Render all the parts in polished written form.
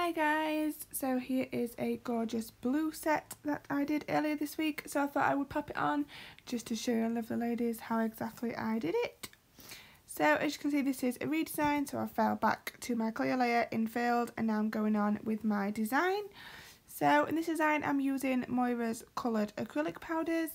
Hi guys, so here is a gorgeous blue set that I did earlier this week, so I thought I would pop it on just to show you lovely ladies how exactly I did it. So as you can see, this is a redesign, so I fell back to my clear layer in filled and now I'm going on with my design. So in this design I'm using Moira's coloured acrylic powders.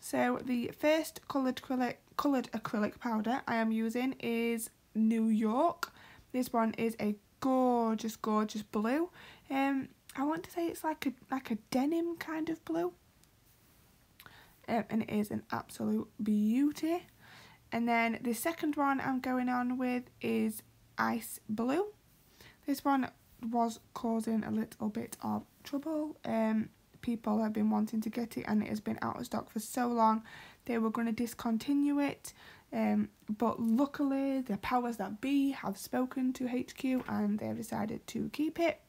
So the first coloured acrylic powder I am using is New York. This one is a gorgeous blue. I want to say it's like a denim kind of blue, and it is an absolute beauty. And then the second one I'm going on with is ice blue. This one was causing a little bit of trouble. People have been wanting to get it and it has been out of stock for so long they were going to discontinue it, but luckily the powers that be have spoken to HQ and they've decided to keep it,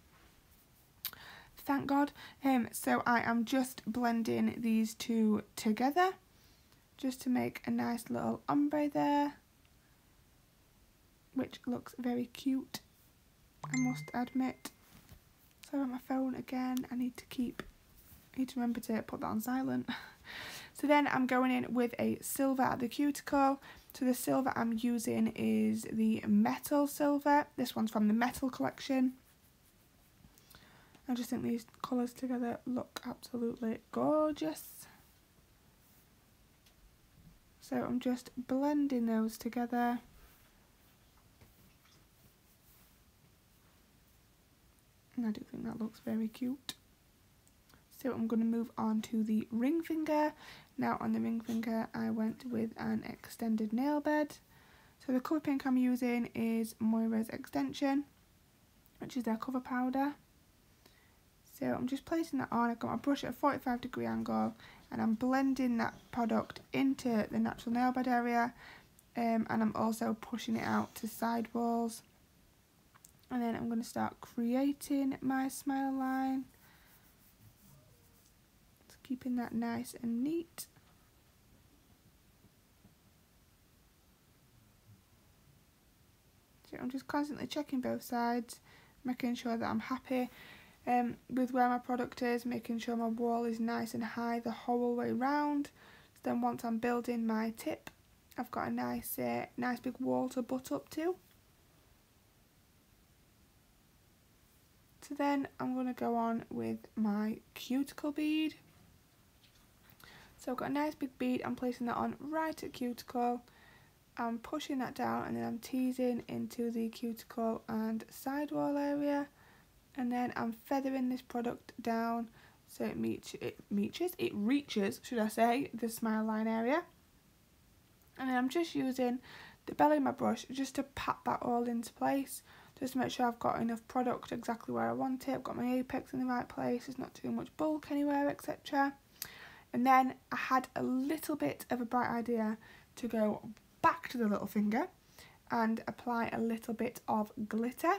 thank God. So I am just blending these two together just to make a nice little ombre there, which looks very cute, I must admit. Sorry about my phone again, I need to remember to put that on silent. So then I'm going in with a silver at the cuticle. So the silver I'm using is the metal silver. This one's from the metal collection. I just think these colours together look absolutely gorgeous. So I'm just blending those together. And I do think that looks very cute. So I'm going to move on to the ring finger. Now on the ring finger I went with an extended nail bed. So the colour pink I'm using is Moira's Extension, which is their cover powder. So I'm just placing that on. I've got my brush at a 45-degree angle and I'm blending that product into the natural nail bed area, and I'm also pushing it out to side walls. And then I'm going to start creating my smile line. Keeping that nice and neat. So I'm just constantly checking both sides, making sure that I'm happy with where my product is, making sure my wall is nice and high the whole way round. So then once I'm building my tip, I've got a nice big wall to butt up to. So then I'm going to go on with my cuticle bead. So I've got a nice big bead, I'm placing that on right at cuticle, I'm pushing that down and then I'm teasing into the cuticle and sidewall area, and then I'm feathering this product down so it reaches, should I say, the smile line area. And then I'm just using the belly of my brush just to pat that all into place, just to make sure I've got enough product exactly where I want it, I've got my apex in the right place, there's not too much bulk anywhere, etc. And then I had a little bit of a bright idea to go back to the little finger and apply a little bit of glitter.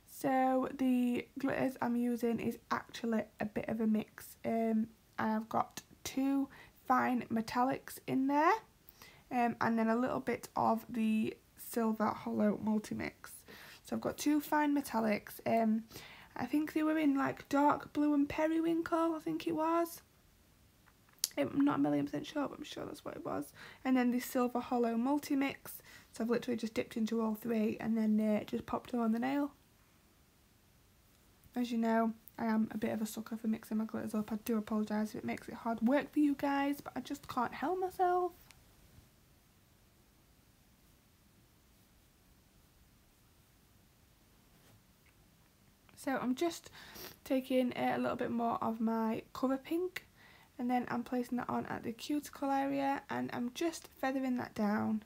So the glitters I'm using is actually a bit of a mix. I've got two fine metallics in there, and then a little bit of the silver hollow multi-mix. So I've got two fine metallics. I think they were in like dark blue and periwinkle, I think it was. I'm not 1,000,000% sure, but I'm sure that's what it was. And then the silver hollow multi-mix. So I've literally just dipped into all three and then just popped them on the nail. As you know, I am a bit of a sucker for mixing my glitters up. I do apologise if it makes it hard work for you guys, but I just can't help myself. So I'm just taking a little bit more of my cover pink, and then I'm placing that on at the cuticle area and I'm just feathering that down.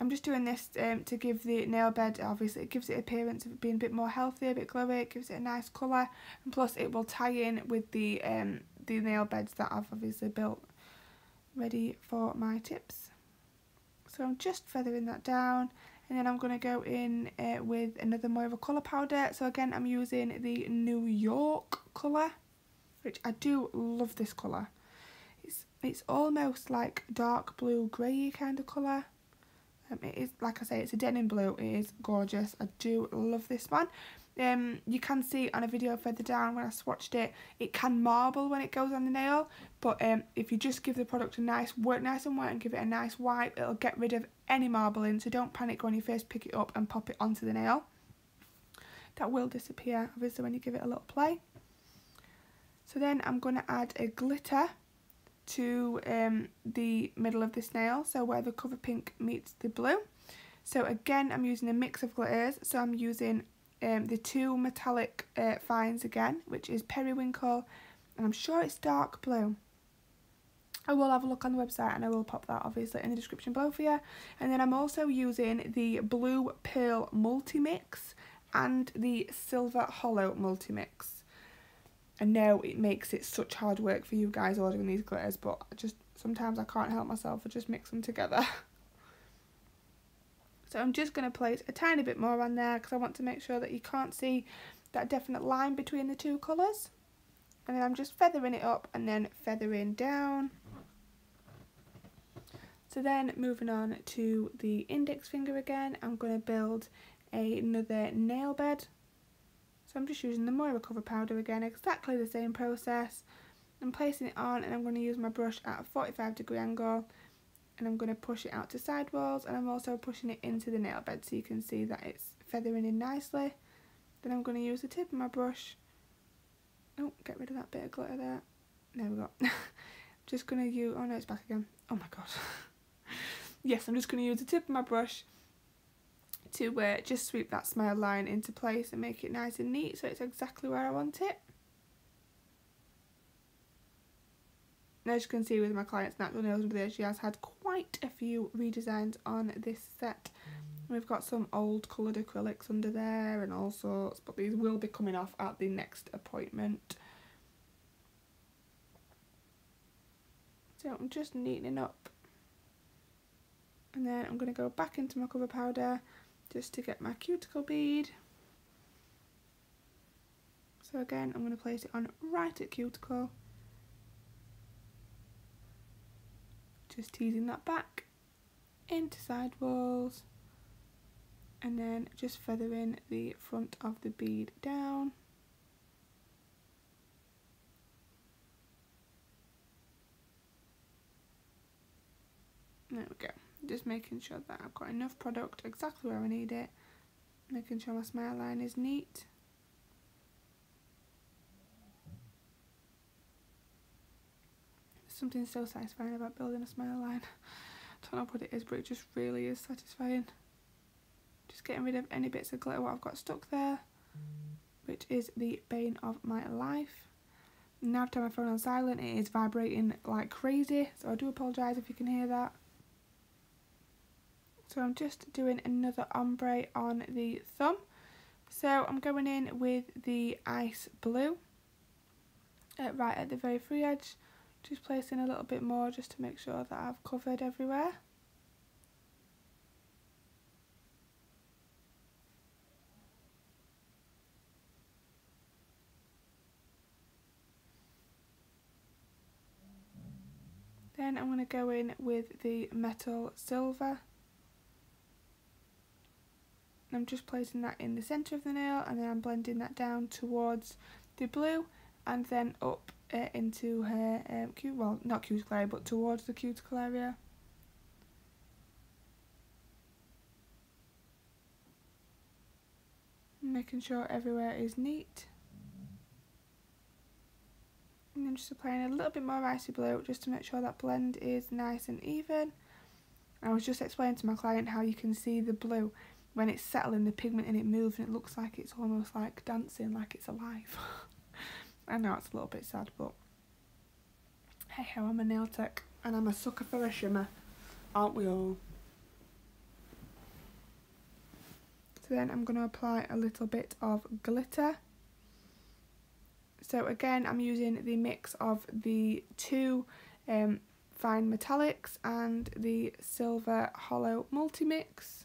I'm just doing this to give the nail bed, obviously it gives it appearance of being a bit more healthy, a bit glowy, it gives it a nice colour, and plus it will tie in with the nail beds that I've obviously built ready for my tips. So I'm just feathering that down, and then I'm going to go in with another Moira colour powder. So again I'm using the New York colour, which I do love this colour. It's almost like dark blue grey kind of colour. It is, like I say, it's a denim blue. It is gorgeous. I do love this one. You can see on a video further down when I swatched it, it can marble when it goes on the nail, but if you just give the product a nice, work nice and wet and give it a nice wipe, it'll get rid of any marbling, so don't panic when you first pick it up and pop it onto the nail. That will disappear, obviously, when you give it a little play. So then I'm going to add a glitter to the middle of this nail, so where the cover pink meets the blue. So again, I'm using a mix of glitters, so I'm using the two metallic fines again, which is Periwinkle, and I'm sure it's dark blue. I will have a look on the website and I will pop that obviously in the description below for you. And then I'm also using the Blue Pearl Multi-Mix and the Silver Hollow Multi-Mix. I know it makes it such hard work for you guys ordering these glitters, but sometimes I can't help myself, I just mix them together. So I'm just going to place a tiny bit more on there because I want to make sure that you can't see that definite line between the two colours. And then I'm just feathering it up and then feathering down. So then moving on to the index finger again, I'm going to build another nail bed. So I'm just using the Moira Cover Powder again, exactly the same process. I'm placing it on and I'm going to use my brush at a 45-degree angle. And I'm going to push it out to side walls, and I'm also pushing it into the nail bed so you can see that it's feathering in nicely. Then I'm going to use the tip of my brush. Oh, get rid of that bit of glitter there. There we go. Just going to use, oh no, it's back again. Oh my god. Yes, I'm just going to use the tip of my brush to just sweep that smile line into place and make it nice and neat so it's exactly where I want it. And as you can see with my client's natural nails over there, she has had quite a few redesigns on this set. We've got some old coloured acrylics under there and all sorts, but these will be coming off at the next appointment. So I'm just neatening up. And then I'm going to go back into my cover powder just to get my cuticle bead. So again, I'm going to place it on right at cuticle. Just teasing that back into side walls and then just feathering the front of the bead down. There we go. Just making sure that I've got enough product exactly where I need it, making sure my smile line is neat. Something so satisfying about building a smile line. I don't know what it is, but it just really is satisfying. Just getting rid of any bits of glitter what I've got stuck there, which is the bane of my life. Now I've turned my phone on silent, it is vibrating like crazy, so I do apologise if you can hear that. So I'm just doing another ombre on the thumb. So I'm going in with the ice blue right at the very free edge. Just placing a little bit more just to make sure that I've covered everywhere. Then I'm going to go in with the metal silver. I'm just placing that in the centre of the nail and then I'm blending that down towards the blue and then up into her, well, not cuticle area, but towards the cuticle area. Making sure everywhere is neat. And then just applying a little bit more icy blue just to make sure that blend is nice and even. I was just explaining to my client how you can see the blue when it's settling, the pigment in it moves and it looks like it's almost like dancing, like it's alive. I know it's a little bit sad, but hey ho, I'm a nail tech and I'm a sucker for a shimmer, aren't we all? So then I'm going to apply a little bit of glitter. So again, I'm using the mix of the two fine metallics and the Silver Hollow Multi-Mix.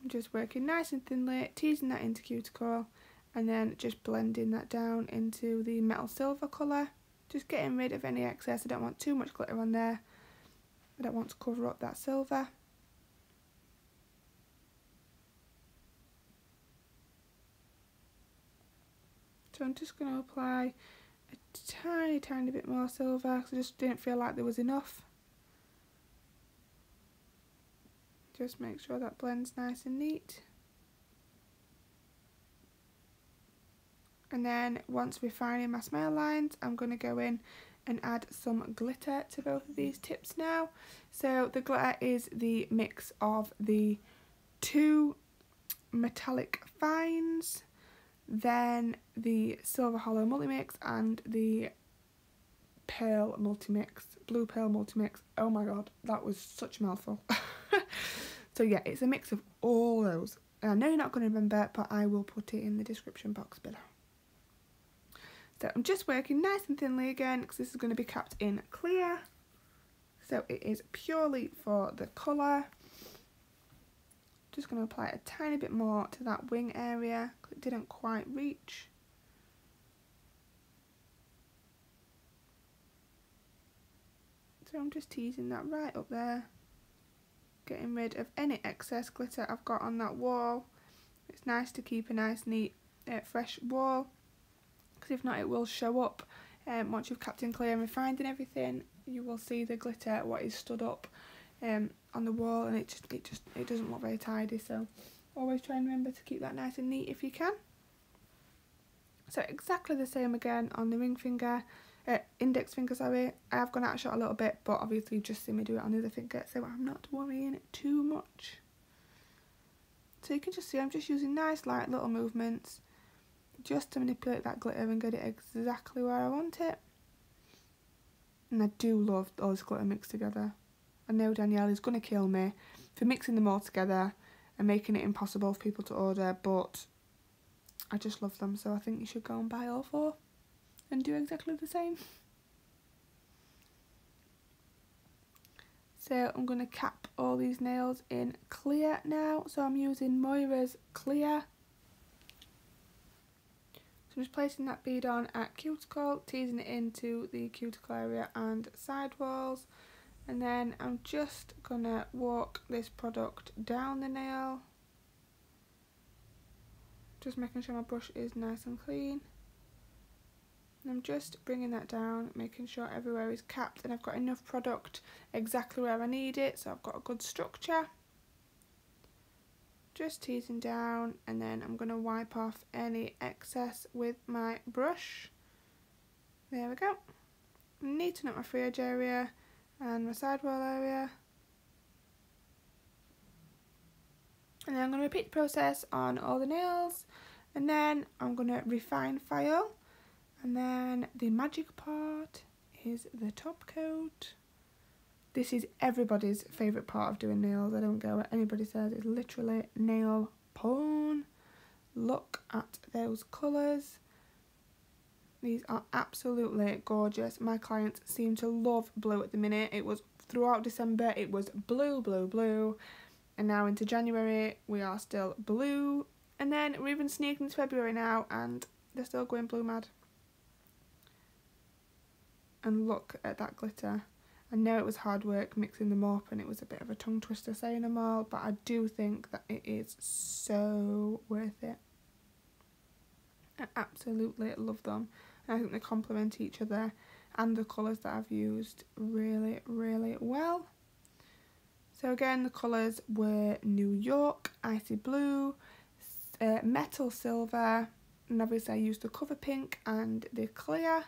I'm just working nice and thinly, teasing that into cuticle, and then just blending that down into the metal silver colour. Just getting rid of any excess. I don't want too much glitter on there. I don't want to cover up that silver. So I'm just going to apply a tiny bit more silver because I just didn't feel like there was enough. Just make sure that blends nice and neat. And then once refining my smile lines, I'm going to go in and add some glitter to both of these tips now. So the glitter is the mix of the two metallic fines, then the silver hollow multi-mix and the pearl multi-mix, blue pearl multi-mix. Oh my god, that was such a mouthful. So yeah, it's a mix of all those. I know you're not going to remember, but I will put it in the description box below. So I'm just working nice and thinly again because this is going to be capped in clear. So it is purely for the colour. Just going to apply a tiny bit more to that wing area because it didn't quite reach. So I'm just teasing that right up there. Getting rid of any excess glitter I've got on that wall. It's nice to keep a nice, neat, fresh wall. Because if not, it will show up once you've capped in clear and refined and everything. You will see the glitter, what is stood up on the wall, and it doesn't look very tidy. So always try and remember to keep that nice and neat if you can. So exactly the same again on the ring finger, index finger. Sorry, I have gone out of shot a little bit, but obviously you've just seen me do it on the other finger, so I'm not worrying too much. So you can just see I'm just using nice light little movements just to manipulate that glitter and get it exactly where I want it. And I do love all this glitter mixed together. I know Danielle is going to kill me for mixing them all together and making it impossible for people to order, but I just love them, so I think you should go and buy all 4 and do exactly the same. So I'm going to cap all these nails in clear now. So I'm using Moira's clear. So I'm just placing that bead on at cuticle, teasing it into the cuticle area and side walls. And then I'm just going to walk this product down the nail. Just making sure my brush is nice and clean. And I'm just bringing that down, making sure everywhere is capped and I've got enough product exactly where I need it, so I've got a good structure. Just teasing down, and then I'm going to wipe off any excess with my brush. There we go. Neaten up my free edge area and my sidewall area. And then I'm going to repeat the process on all the nails, and then I'm going to refine file. And then the magic part is the top coat. This is everybody's favourite part of doing nails. I don't care what anybody says. It's literally nail porn. Look at those colours. These are absolutely gorgeous. My clients seem to love blue at the minute. It was throughout December, it was blue, blue, blue. And now into January, we are still blue. And then we're even sneaking into February now, and they're still going blue mad. And look at that glitter. I know it was hard work mixing them up and it was a bit of a tongue twister saying them all, but I do think that it is so worth it. I absolutely love them. And I think they complement each other and the colours that I've used really, really well. So again, the colours were New York, Icy Blue, Metal Silver, and obviously I used the Cover Pink and the Clear.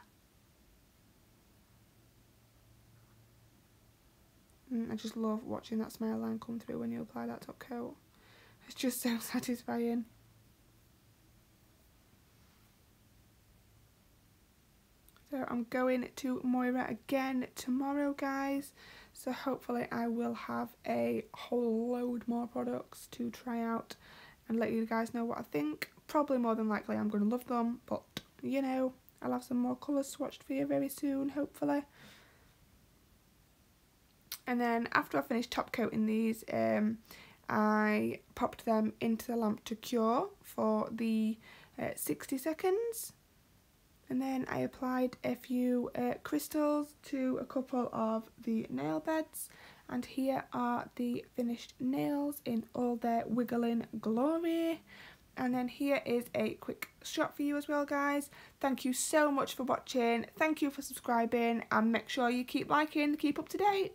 I just love watching that smile line come through when you apply that top coat. It's just so satisfying. So I'm going to Moira again tomorrow, guys. So hopefully I will have a whole load more products to try out and let you guys know what I think. Probably more than likely I'm going to love them, but you know, I'll have some more colours swatched for you very soon, hopefully. And then after I finished top coating these, I popped them into the lamp to cure for the 60 seconds. And then I applied a few crystals to a couple of the nail beds. And here are the finished nails in all their wiggling glory. And then here is a quick shot for you as well, guys. Thank you so much for watching. Thank you for subscribing, and make sure you keep liking, keep up to date.